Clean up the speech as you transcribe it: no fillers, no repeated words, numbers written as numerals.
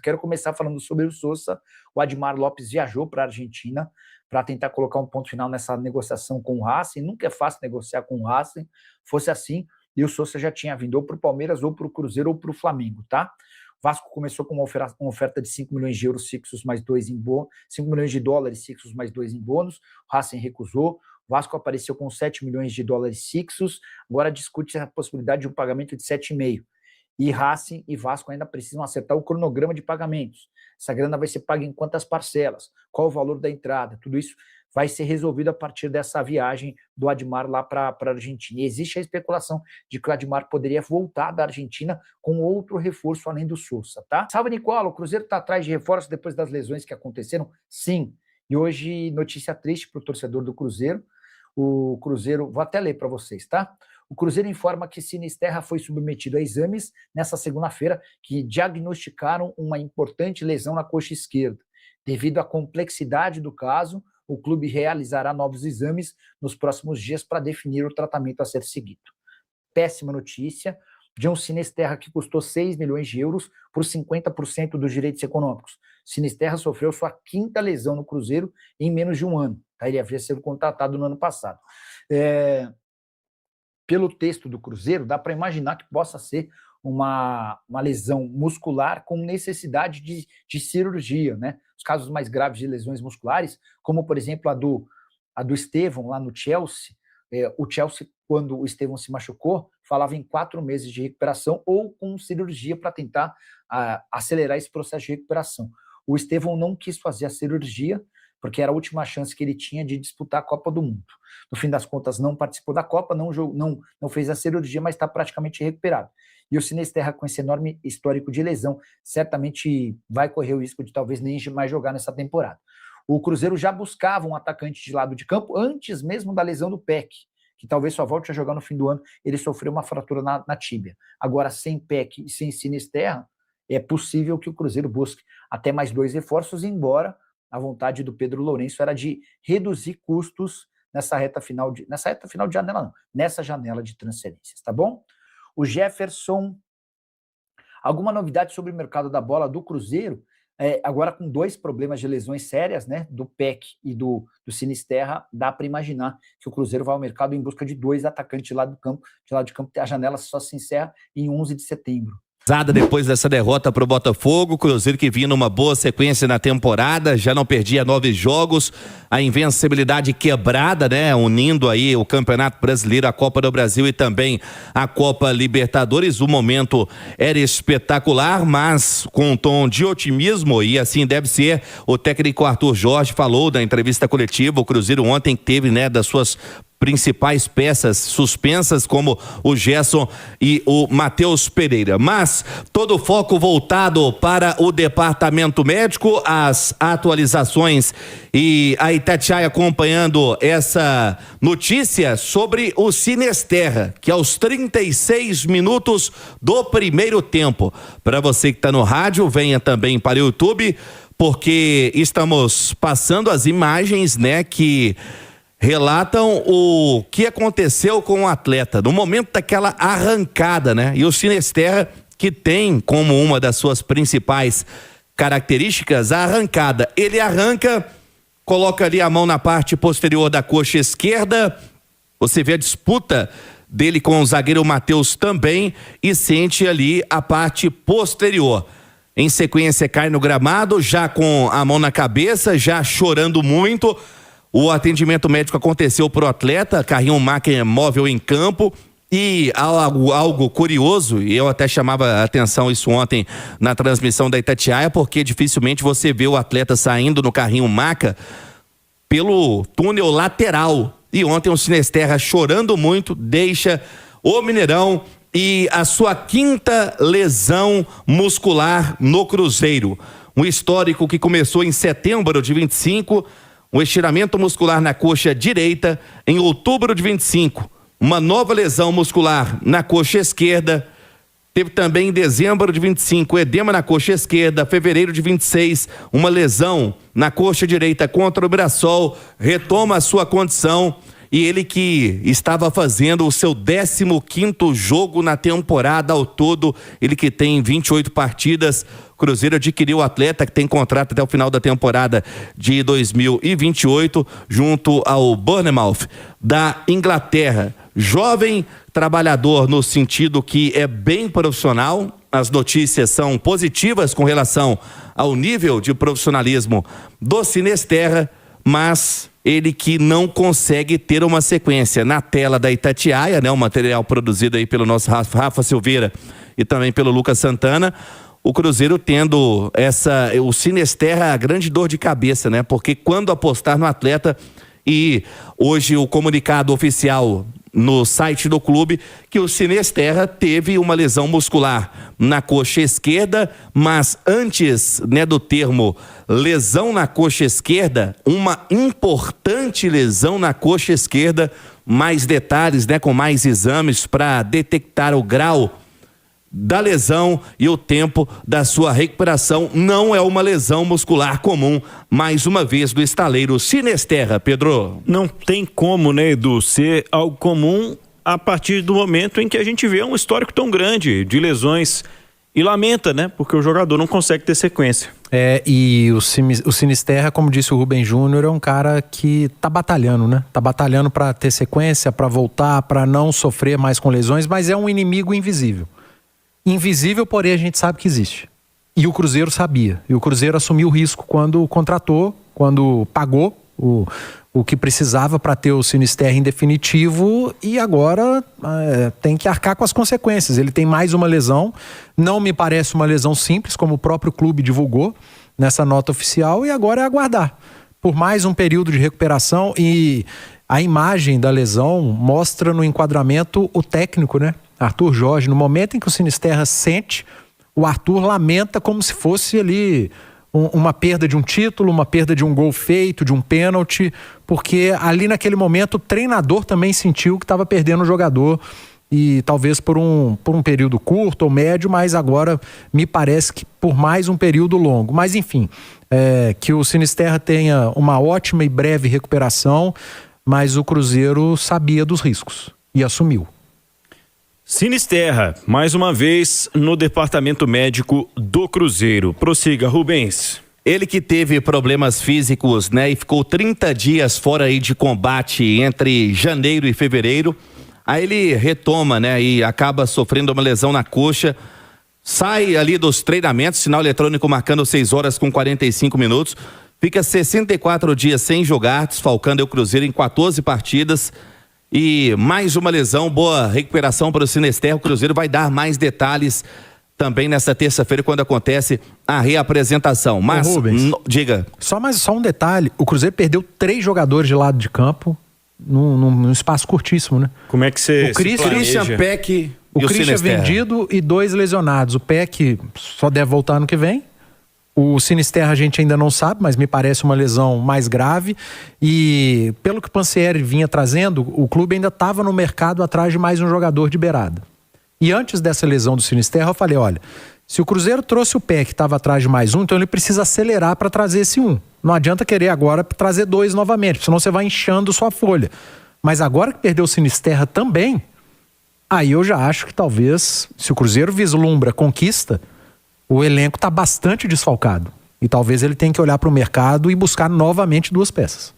Quero começar falando sobre o Sousa. O Admar Lopes viajou para a Argentina para tentar colocar um ponto final nessa negociação com o Racing. Nunca é fácil negociar com o Racing. Fosse assim, e o Sousa já tinha vindo ou para o Palmeiras, ou para o Cruzeiro, ou para o Flamengo, tá? O Vasco começou com uma oferta de 5 milhões de euros fixos mais 2 em bônus, 5 milhões de dólares fixos mais 2 em bônus. O Racing recusou. O Vasco apareceu com 7 milhões de dólares fixos. Agora discute a possibilidade de um pagamento de 7,5. E Racing e Vasco ainda precisam acertar o cronograma de pagamentos. Essa grana vai ser paga em quantas parcelas? Qual o valor da entrada? Tudo isso vai ser resolvido a partir dessa viagem do Admar lá para a Argentina. E existe a especulação de que o Admar poderia voltar da Argentina com outro reforço além do Sousa, tá? Salve, Nicola, o Cruzeiro está atrás de reforço depois das lesões que aconteceram? Sim. E hoje, notícia triste para o torcedor do Cruzeiro. O Cruzeiro, vou até ler para vocês, tá? O Cruzeiro informa que Sinisterra foi submetido a exames nessa segunda-feira que diagnosticaram uma importante lesão na coxa esquerda. Devido à complexidade do caso, o clube realizará novos exames nos próximos dias para definir o tratamento a ser seguido. Péssima notícia de um Sinisterra que custou 6 milhões de euros por 50% dos direitos econômicos. Sinisterra sofreu sua 5ª lesão no Cruzeiro em menos de um ano. Ele havia sido contratado no ano passado. Pelo texto do Cruzeiro, dá para imaginar que possa ser uma lesão muscular com necessidade de cirurgia, né? Os casos mais graves de lesões musculares, como, por exemplo, a do Estevão, lá no Chelsea. O Chelsea, quando o Estevão se machucou, falava em 4 meses de recuperação ou com cirurgia para tentar acelerar esse processo de recuperação. O Estevão não quis fazer a cirurgia, porque era a última chance que ele tinha de disputar a Copa do Mundo. No fim das contas, não participou da Copa, não fez a cirurgia, mas está praticamente recuperado. E o Sinisterra, com esse enorme histórico de lesão, certamente vai correr o risco de talvez nem mais jogar nessa temporada. O Cruzeiro já buscava um atacante de lado de campo antes mesmo da lesão do Peck, que talvez só volte a jogar no fim do ano. Ele sofreu uma fratura na tíbia. Agora, sem Peck e sem Sinisterra, é possível que o Cruzeiro busque até mais 2 reforços, embora a vontade do Pedro Lourenço era de reduzir custos nessa reta final de janela, não, nessa janela de transferências, tá bom? O Jefferson, alguma novidade sobre o mercado da bola do Cruzeiro? Agora com 2 problemas de lesões sérias, né, do Peck e do Sinisterra, dá para imaginar que o Cruzeiro vai ao mercado em busca de 2 atacantes de lado de campo, a janela só se encerra em 11 de setembro. Depois dessa derrota para o Botafogo, o Cruzeiro que vinha numa boa sequência na temporada, já não perdia 9 jogos, a invencibilidade quebrada, né, unindo aí o Campeonato Brasileiro, a Copa do Brasil e também a Copa Libertadores. O momento era espetacular, mas com um tom de otimismo, e assim deve ser. O técnico Arthur Jorge falou da entrevista coletiva. O Cruzeiro ontem teve, né, das suas principais peças suspensas, como o Gerson e o Matheus Pereira. Mas todo o foco voltado para o departamento médico, as atualizações e a Itatiaia acompanhando essa notícia sobre o Sinisterra, que aos 36 minutos do primeiro tempo. Para você que está no rádio, venha também para o YouTube, porque estamos passando as imagens, né, que relatam o que aconteceu com o atleta no momento daquela arrancada, né? E o Sinisterra, que tem como uma das suas principais características a arrancada. Ele arranca, coloca ali a mão na parte posterior da coxa esquerda, você vê a disputa dele com o zagueiro Matheus também, e sente ali a parte posterior. Em sequência cai no gramado, já com a mão na cabeça, já chorando muito. O atendimento médico aconteceu para o atleta, carrinho máquina móvel em campo, e algo curioso, e eu até chamava a atenção isso ontem na transmissão da Itatiaia, porque dificilmente você vê o atleta saindo no carrinho maca pelo túnel lateral. E ontem o Sinisterra, chorando muito, deixa o Mineirão e a sua 5ª lesão muscular no Cruzeiro. Um histórico que começou em setembro de 25, um estiramento muscular na coxa direita em outubro de 25, uma nova lesão muscular na coxa esquerda, teve também em dezembro de 25, edema na coxa esquerda, fevereiro de 26, uma lesão na coxa direita contra o Mirassol, retoma a sua condição, e ele que estava fazendo o seu 15º jogo na temporada ao todo, ele que tem 28 partidas Cruzeiro adquiriu o atleta, que tem contrato até o final da temporada de 2028, junto ao Bournemouth, da Inglaterra. Jovem trabalhador no sentido que é bem profissional. As notícias são positivas com relação ao nível de profissionalismo do Sinisterra, mas ele que não consegue ter uma sequência. Na tela da Itatiaia, né, o material produzido aí pelo nosso Rafa Silveira e também pelo Lucas Santana, o Cruzeiro tendo o Sinisterra, a grande dor de cabeça, né? Porque quando apostar no atleta, e hoje o comunicado oficial no site do clube, que o Sinisterra teve uma lesão muscular na coxa esquerda, mas antes, né, do termo lesão na coxa esquerda, uma importante lesão na coxa esquerda, mais detalhes, né, com mais exames para detectar o grau da lesão e o tempo da sua recuperação. Não é uma lesão muscular comum, mais uma vez do estaleiro Sinisterra, Pedro. Não tem como, né, Edu, ser algo comum a partir do momento em que a gente vê um histórico tão grande de lesões e lamenta, né, porque o jogador não consegue ter sequência. E o Sinisterra, como disse o Rubem Júnior, é um cara que tá batalhando, né? Tá batalhando para ter sequência, para voltar, para não sofrer mais com lesões, mas é um inimigo invisível. Invisível, porém a gente sabe que existe. E o Cruzeiro sabia. E o Cruzeiro assumiu o risco quando contratou, quando pagou o que precisava para ter o Sinisterra em definitivo, e agora tem que arcar com as consequências. Ele tem mais uma lesão, não me parece uma lesão simples, como o próprio clube divulgou nessa nota oficial, e agora é aguardar por mais um período de recuperação. E a imagem da lesão mostra no enquadramento o técnico, né? Arthur Jorge. No momento em que o Sinisterra sente, o Arthur lamenta como se fosse ali uma perda de um título, uma perda de um gol feito, de um pênalti, porque ali naquele momento o treinador também sentiu que estava perdendo o jogador, e talvez por um período curto ou médio, mas agora me parece que por mais um período longo. Mas enfim, que o Sinisterra tenha uma ótima e breve recuperação, mas o Cruzeiro sabia dos riscos e assumiu. Sinisterra, mais uma vez no departamento médico do Cruzeiro. Prossiga, Rubens. Ele que teve problemas físicos, né, e ficou 30 dias fora aí de combate entre janeiro e fevereiro. Aí ele retoma, né, e acaba sofrendo uma lesão na coxa. Sai ali dos treinamentos, sinal eletrônico marcando 6 horas com 45 minutos. Fica 64 dias sem jogar, desfalcando o Cruzeiro em 14 partidas. E mais uma lesão, boa recuperação para o Sinisterra. O Cruzeiro vai dar mais detalhes também nesta terça-feira, quando acontece a reapresentação. Mas, Rubens, diga. Só um detalhe, o Cruzeiro perdeu 3 jogadores de lado de campo num espaço curtíssimo, né? Como é que você o Christian Peck o Christian vendido e 2 lesionados. O Peck só deve voltar ano que vem. O Sinisterra a gente ainda não sabe, mas me parece uma lesão mais grave. E pelo que o Pansieri vinha trazendo, o clube ainda estava no mercado atrás de mais um jogador de beirada. E antes dessa lesão do Sinisterra, eu falei, olha, se o Cruzeiro trouxe o Peck, estava atrás de mais um, então ele precisa acelerar para trazer esse um. Não adianta querer agora trazer 2 novamente, senão você vai inchando sua folha. Mas agora que perdeu o Sinisterra também, aí eu já acho que talvez, se o Cruzeiro vislumbra conquista, o elenco está bastante desfalcado. E talvez ele tenha que olhar para o mercado e buscar novamente 2 peças.